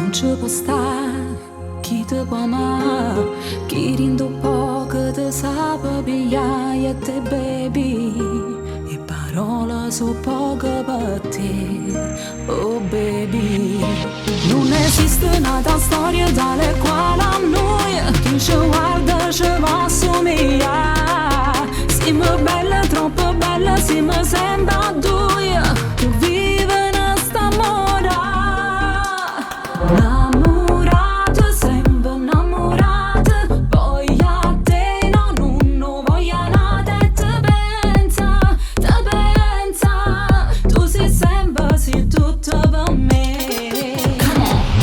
non ci può stare chi ti può amare, chi rinde un po' che ti sa pigliare e te baby, e parole so poche per te, oh baby. Non esiste nata storia tale quale a noi, chi ci guarda ci va a somigliare, siamo belle, troppo belle, siamo sempre a due, che vive in sta amore. Innamorate, sempre innamorate, voglio te, no, non voglio nada e te pensa, tu sei sempre, sei tutto per me.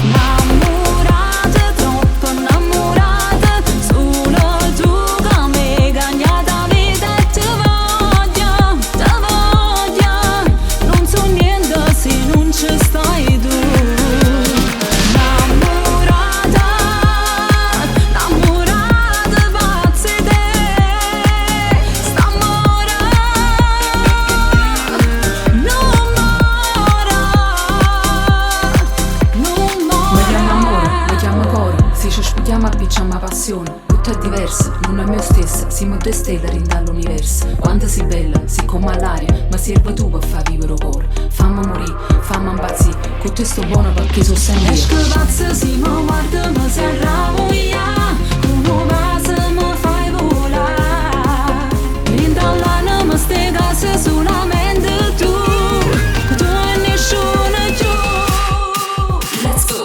Innamorate, troppo innamorate, solo tu che mi cagnata vita e te voglio, non so niente se non ci stai tu. Spieghiamo, appicciamo passione, tutto è diverso, non è me stessa, siamo due stelle dall'universo. Quanto sei bella, sei come l'aria, ma serve tu per far vivere il cuore. Fammi morire, fammi impazzire, con te sto buono perché sono sempre io. Esco pazza, si mi guarda, mi serra voglia, come vaso mi fai volare. In dall'anno mi stai case solamente tu e nessuno più. Let's go!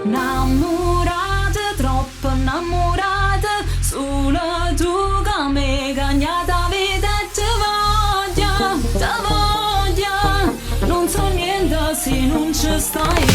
Innamorate, troppo innamorate, solo tu che mi cagnata vita e te voglio, non so niente se non ci stai.